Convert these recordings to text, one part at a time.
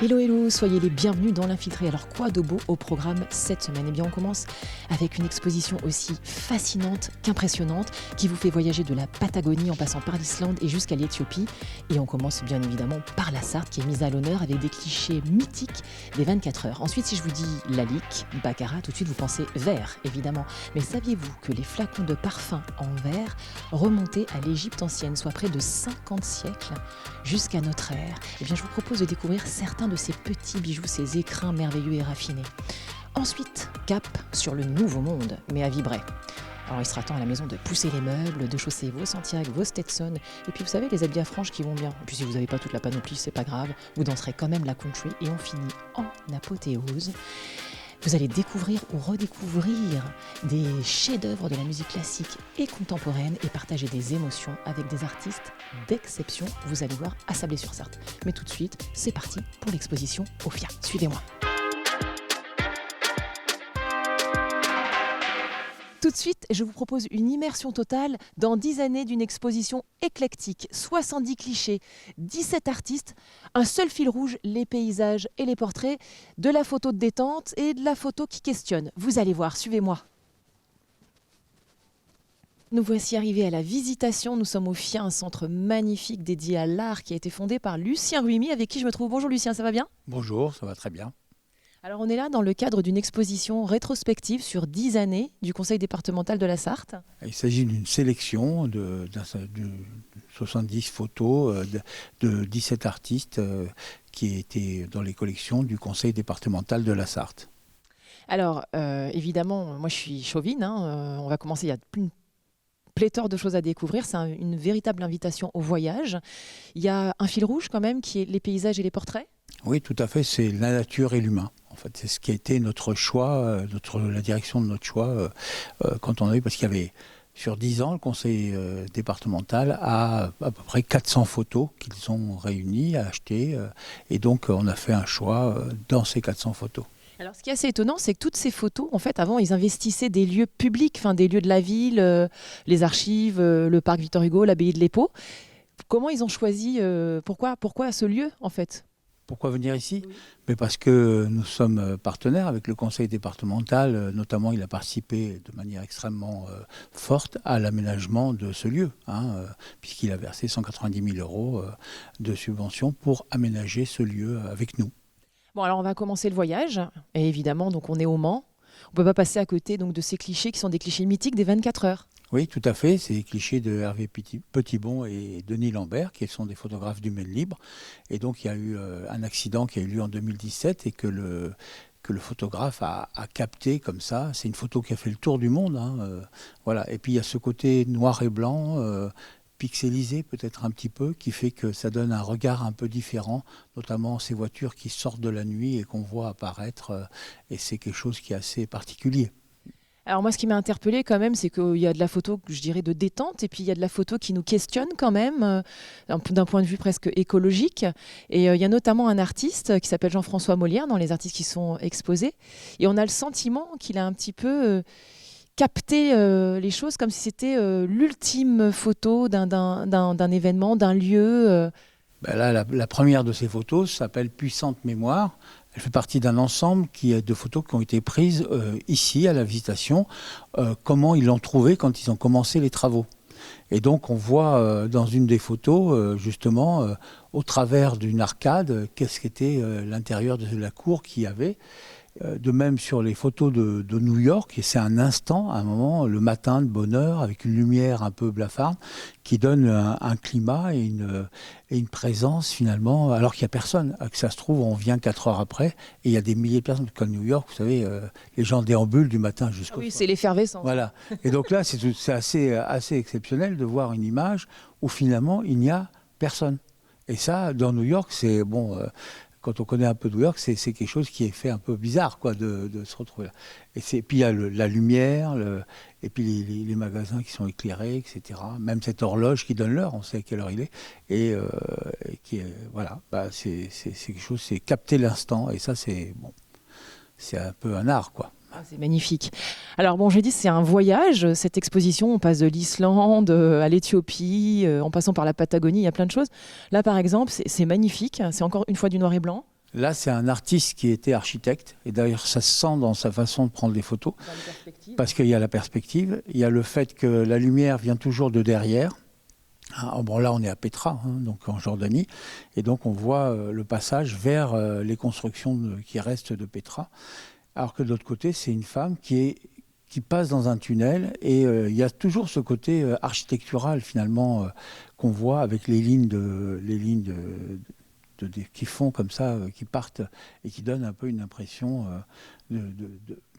Hello, hello, soyez les bienvenus dans l'Infiltré. Alors quoi de beau au programme cette semaine? Eh bien on commence avec une exposition aussi fascinante qu'impressionnante qui vous fait voyager de la Patagonie en passant par l'Islande et jusqu'à l'Éthiopie. Et on commence bien évidemment par la Sarthe qui est mise à l'honneur avec des clichés mythiques des 24 heures. Ensuite, si je vous dis Lalique, Baccarat, tout de suite vous pensez verre évidemment. Mais saviez-vous que les flacons de parfum en verre remontaient à l'Égypte ancienne, soit près de 50 siècles jusqu'à notre ère? Eh bien je vous propose de découvrir certains de ces petits bijoux, ces écrins merveilleux et raffinés. Ensuite, cap sur le nouveau monde, mais à Vibray. Alors il sera temps à la maison de pousser les meubles, de chausser vos Santiago, vos Stetson, et puis vous savez les habits à franges qui vont bien. Et puis si vous n'avez pas toute la panoplie, c'est pas grave, vous danserez quand même la country et on finit en apothéose. Vous allez découvrir ou redécouvrir des chefs-d'œuvre de la musique classique et contemporaine et partager des émotions avec des artistes d'exception. Vous allez voir à Sablé-sur-Sarthe. Mais tout de suite, c'est parti pour l'exposition Ophia. Suivez-moi. Tout de suite, je vous propose une immersion totale dans 10 années d'une exposition éclectique, 70 clichés, 17 artistes, un seul fil rouge, les paysages et les portraits, de la photo de détente et de la photo qui questionne. Vous allez voir, suivez-moi. Nous voici arrivés à la Visitation. Nous sommes au FIA, un centre magnifique dédié à l'art qui a été fondé par Lucien Ruimi, avec qui je me trouve. Bonjour Lucien, ça va bien? Bonjour, ça va très bien. Alors on est là dans le cadre d'une exposition rétrospective sur 10 années du Conseil départemental de la Sarthe. Il s'agit d'une sélection de 70 photos de 17 artistes qui étaient dans les collections du Conseil départemental de la Sarthe. Alors évidemment, moi je suis chauvine, on va commencer, il y a une pléthore de choses à découvrir, c'est une véritable invitation au voyage. Il y a un fil rouge quand même qui est les paysages et les portraits. Oui, tout à fait, c'est la nature et l'humain. En fait, c'est ce qui a été notre choix, la direction de notre choix quand on a eu, parce qu'il y avait sur 10 ans, le conseil départemental a à peu près 400 photos qu'ils ont réunies, achetées, et donc on a fait un choix dans ces 400 photos. Alors, ce qui est assez étonnant, c'est que toutes ces photos, en fait, avant, ils investissaient des lieux publics, enfin des lieux de la ville, les archives, le parc Victor Hugo, l'abbaye de l'Épau. Comment ils ont choisi pourquoi ce lieu, en fait? Pourquoi venir ici? Mais parce que nous sommes partenaires avec le conseil départemental, notamment il a participé de manière extrêmement forte à l'aménagement de ce lieu, puisqu'il a versé 190 000 € de subventions pour aménager ce lieu avec nous. Bon, alors on va commencer le voyage, et évidemment, donc on est au Mans. On ne peut pas passer à côté donc, de ces clichés qui sont des clichés mythiques des 24 heures. Oui, tout à fait. C'est des clichés de Hervé Petitbon et Denis Lambert, qui sont des photographes du Maine Libre. Et donc, il y a eu un accident qui a eu lieu en 2017 et que le photographe a capté comme ça. C'est une photo qui a fait le tour du monde. Voilà. Et puis, il y a ce côté noir et blanc, pixelisé peut-être un petit peu, qui fait que ça donne un regard un peu différent, notamment ces voitures qui sortent de la nuit et qu'on voit apparaître. Et c'est quelque chose qui est assez particulier. Alors moi, ce qui m'a interpellée quand même, c'est qu'il y a de la photo, je dirais, de détente, et puis il y a de la photo qui nous questionne quand même, d'un point de vue presque écologique. Et il y a notamment un artiste qui s'appelle Jean-François Molière, dans les artistes qui sont exposés. Et on a le sentiment qu'il a un petit peu capté les choses comme si c'était l'ultime photo d'un événement, d'un lieu. Ben là, la première de ces photos s'appelle Puissante Mémoire. Elle fait partie d'un ensemble de photos qui ont été prises ici, à la Visitation, comment ils l'ont trouvé quand ils ont commencé les travaux. Et donc on voit dans une des photos, justement, au travers d'une arcade, qu'est-ce qu'était l'intérieur de la cour qu'il y avait. De même sur les photos de New York, et c'est un instant, un moment, le matin de bonne heure, avec une lumière un peu blafarde, qui donne un climat et une présence finalement, alors qu'il n'y a personne. Que ça se trouve, on vient 4 heures après, et il y a des milliers de personnes. Comme New York, vous savez, les gens déambulent du matin jusqu'au soir. Oui, c'est l'effervescence. Voilà. Et donc là, c'est assez exceptionnel de voir une image où finalement, il n'y a personne. Et ça, dans New York, c'est bon... Quand on connaît un peu New York, c'est quelque chose qui est fait un peu bizarre, quoi, de se retrouver là. Et puis il y a la lumière, et puis les magasins qui sont éclairés, etc. Même cette horloge qui donne l'heure, on sait à quelle heure il est. Et voilà, c'est quelque chose, c'est capter l'instant. Et ça, c'est un peu un art, quoi. Ah, c'est magnifique. Alors bon, j'ai dit c'est un voyage, cette exposition, on passe de l'Islande à l'Éthiopie, en passant par la Patagonie, il y a plein de choses. Là par exemple, c'est magnifique, c'est encore une fois du noir et blanc. Là, c'est un artiste qui était architecte, et d'ailleurs, ça se sent dans sa façon de prendre les photos, parce qu'il y a la perspective, il y a le fait que la lumière vient toujours de derrière. Bon, là, on est à Petra, donc en Jordanie, et donc on voit le passage vers les constructions qui restent de Petra, alors que de l'autre côté, c'est une femme qui passe dans un tunnel, et il y a toujours ce côté architectural, finalement, qu'on voit avec les lignes qui font comme ça, qui partent et qui donnent un peu une impression de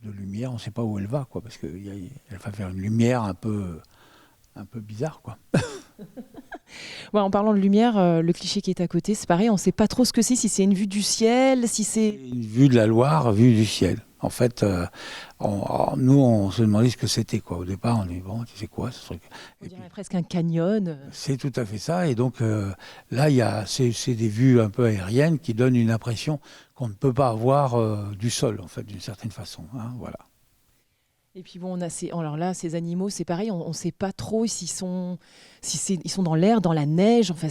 lumière. On ne sait pas où elle va, quoi, parce qu'elle va faire une lumière un peu bizarre, quoi. Ouais, en parlant de lumière, le cliché qui est à côté, c'est pareil, on ne sait pas trop ce que c'est, si c'est une vue du ciel, si c'est... Une vue de la Loire, vue du ciel. En fait, nous, on se demandait ce que c'était, quoi. Au départ, on dit, bon, c'est quoi ce truc? On dirait presque un canyon. C'est tout à fait ça. Et donc, là, c'est des vues un peu aériennes qui donnent une impression qu'on ne peut pas avoir du sol, en fait, d'une certaine façon. Voilà. Et puis bon, alors là, ces animaux, c'est pareil, on ne sait pas trop ils sont dans l'air, dans la neige, enfin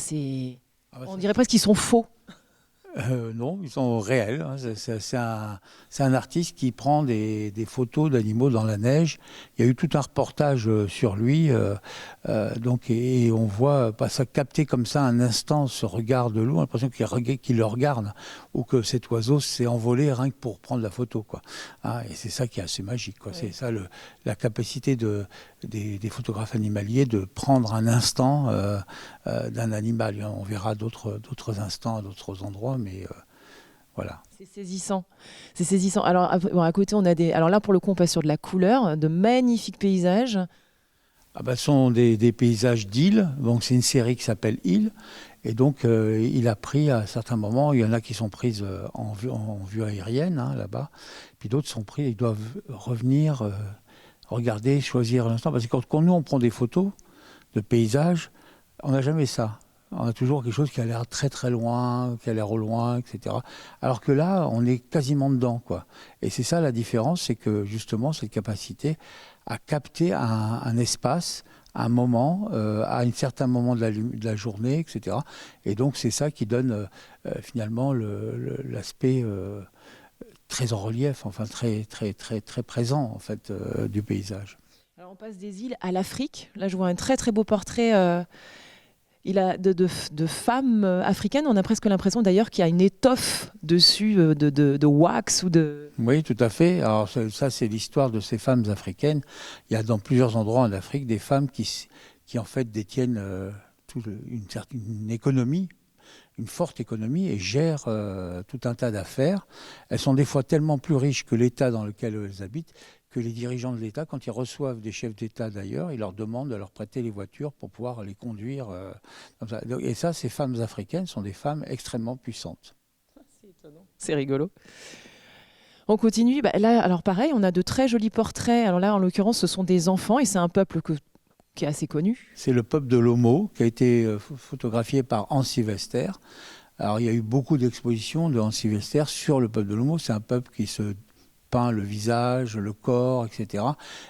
on dirait presque qu'ils sont faux. Non, ils sont réels. C'est un artiste qui prend des photos d'animaux dans la neige. Il y a eu tout un reportage sur lui. Et on voit ça capter comme ça un instant ce regard de loup. On a l'impression qu'il le regarde ou que cet oiseau s'est envolé rien que pour prendre la photo, quoi. Et c'est ça qui est assez magique, quoi. Ouais. C'est ça la capacité des photographes animaliers de prendre un instant d'un animal. On verra d'autres instants à d'autres endroits, mais voilà. C'est saisissant. C'est saisissant. Alors, à côté, on a alors là, pour le coup, on passe sur de la couleur, de magnifiques paysages. Ce sont des paysages d'îles. Donc, c'est une série qui s'appelle Îles. Et donc, il a pris à certains moments, il y en a qui sont prises en vue aérienne, là-bas. Puis d'autres sont prises, ils doivent revenir, regarder, choisir l'instant. Parce que quand nous, on prend des photos de paysages, on n'a jamais ça. On a toujours quelque chose qui a l'air très très loin, qui a l'air au loin, etc. Alors que là, on est quasiment dedans, quoi. Et c'est ça la différence, c'est que justement, cette capacité à capter un espace, un moment, à un certain moment de la journée, etc. Et donc, c'est ça qui donne finalement l'aspect très en relief, enfin très très très très présent en fait du paysage. Alors, on passe des îles à l'Afrique. Là, je vois un très très beau portrait. De femmes africaines. On a presque l'impression d'ailleurs qu'il y a une étoffe dessus de wax ou de... Oui, tout à fait. Alors ça, c'est l'histoire de ces femmes africaines. Il y a dans plusieurs endroits en Afrique des femmes qui en fait détiennent une économie, une forte économie et gèrent tout un tas d'affaires. Elles sont des fois tellement plus riches que l'État dans lequel elles habitent, que les dirigeants de l'État, quand ils reçoivent des chefs d'État d'ailleurs, ils leur demandent de leur prêter les voitures pour pouvoir les conduire. Comme ça. Et ça, ces femmes africaines sont des femmes extrêmement puissantes. C'est étonnant. C'est rigolo. On continue. Là, alors pareil, on a de très jolis portraits. Alors là, en l'occurrence, ce sont des enfants et c'est un peuple qui est assez connu. C'est le peuple de l'Omo qui a été photographié par Hans Sylvester. Alors, il y a eu beaucoup d'expositions de Hans Sylvester sur le peuple de l'Omo. C'est un peuple qui se peint le visage, le corps, etc.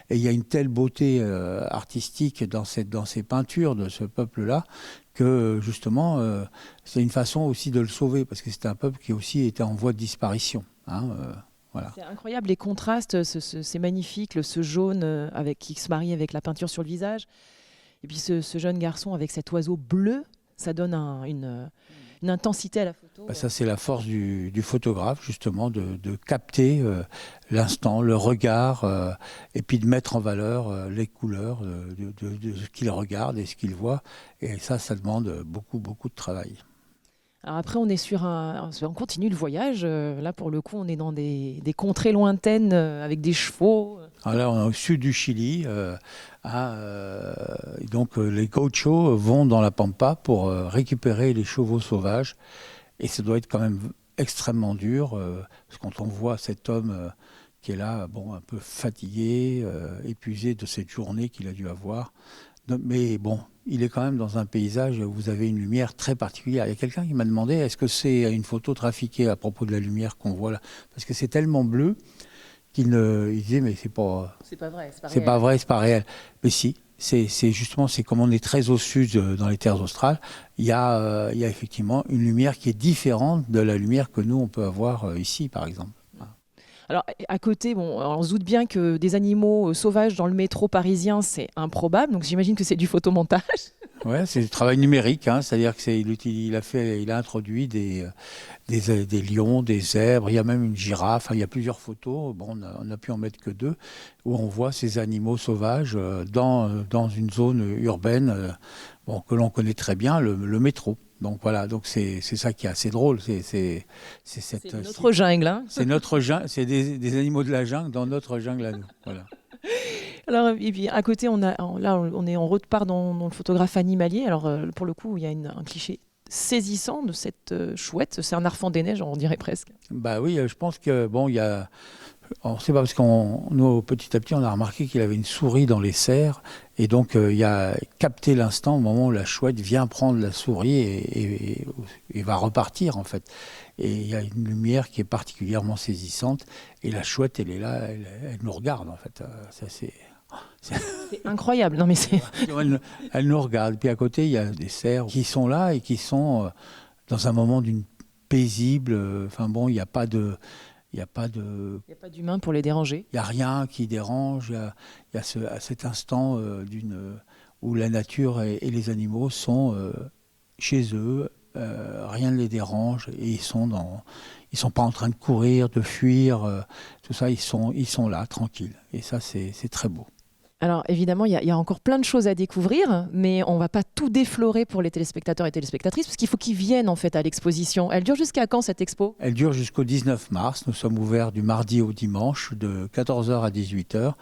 Et il y a une telle beauté artistique dans ces peintures de ce peuple-là que justement, c'est une façon aussi de le sauver parce que c'est un peuple qui aussi était en voie de disparition. Voilà. C'est incroyable les contrastes, c'est magnifique, ce jaune qui se marie avec la peinture sur le visage. Et puis ce jeune garçon avec cet oiseau bleu, ça donne une intensité à la photo. Ça, c'est la force du photographe, justement, de capter l'instant, le regard, et puis de mettre en valeur les couleurs de ce qu'il regarde et ce qu'il voit. Et ça demande beaucoup, beaucoup de travail. Alors après, on est on continue le voyage. Là, pour le coup, on est dans des contrées lointaines avec des chevaux. Alors là, on est au sud du Chili. Donc, les gauchos vont dans la pampa pour récupérer les chevaux sauvages. Et ça doit être quand même extrêmement dur. Parce que quand on voit cet homme qui est là, un peu fatigué, épuisé de cette journée qu'il a dû avoir. Mais bon, il est quand même dans un paysage où vous avez une lumière très particulière. Il y a quelqu'un qui m'a demandé, est-ce que c'est une photo trafiquée à propos de la lumière qu'on voit là? Parce que c'est tellement bleu qu'il disait, mais c'est pas vrai, c'est pas réel. Mais si, c'est justement, c'est comme on est très au sud dans les terres australes, il y a effectivement une lumière qui est différente de la lumière que nous, on peut avoir ici, par exemple. Alors, à côté, bon, on se doute bien que des animaux sauvages dans le métro parisien, c'est improbable. Donc, j'imagine que c'est du photomontage. Ouais, c'est du travail numérique, hein, c'est-à-dire qu'il a introduit des lions, des zèbres, il y a même une girafe, il y a plusieurs photos, bon, on n'a pu en mettre que 2, où on voit ces animaux sauvages dans une zone urbaine bon, que l'on connaît très bien, le métro. Donc voilà, donc c'est ça qui est assez drôle. C'est notre jungle. Hein. C'est notre jungle, c'est des animaux de la jungle dans notre jungle à nous. Voilà. Alors, et puis à côté, on repart dans le photographe animalier. Alors, pour le coup, il y a un cliché saisissant de cette chouette. C'est un Arfan des neiges, on dirait presque. Bah oui, je pense que bon, il y a. On ne sait pas parce nous, petit à petit, on a remarqué qu'il avait une souris dans les serres. Et donc, il a capté l'instant au moment où la chouette vient prendre la souris et va repartir, en fait. Et il y a une lumière qui est particulièrement saisissante. Et la chouette, elle est là, elle nous regarde, en fait. C'est incroyable. Non, mais elle nous regarde. Puis à côté, il y a des cerfs qui sont là et qui sont dans un moment d'une paisible. Enfin bon, il n'y a pas de... Il n'y a pas d'humain pour les déranger. Il n'y a rien qui dérange. Il y a à cet instant où la nature et les animaux sont chez eux. Rien ne les dérange et ils sont pas en train de courir, de fuir. Tout ça, ils sont là, tranquilles. Et ça, c'est très beau. Alors évidemment, il y a encore plein de choses à découvrir, mais on ne va pas tout déflorer pour les téléspectateurs et téléspectatrices, parce qu'il faut qu'ils viennent en fait à l'exposition. Elle dure jusqu'à quand cette expo ? Elle dure jusqu'au 19 mars. Nous sommes ouverts du mardi au dimanche, de 14h à 18h,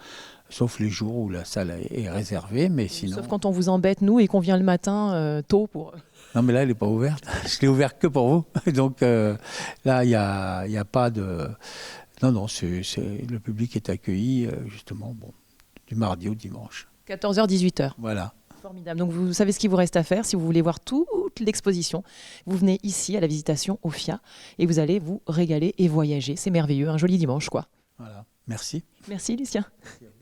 sauf les jours où la salle est réservée. Mais sinon... Sauf quand on vous embête, nous, et qu'on vient le matin tôt pour... Non mais là, elle n'est pas ouverte. Je l'ai ouverte que pour vous. Donc là, il y a pas de... Non, le public est accueilli justement... Bon. Du mardi au dimanche. 14h, 18h. Voilà. Formidable. Donc vous savez ce qu'il vous reste à faire. Si vous voulez voir toute l'exposition, vous venez ici à la Visitation Ophia et vous allez vous régaler et voyager. C'est merveilleux. Un joli dimanche, quoi. Voilà. Merci. Merci, Lucien.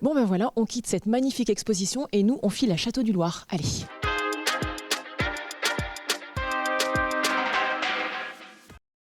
Bon, ben voilà, on quitte cette magnifique exposition et nous, on file à Château du Loir. Allez.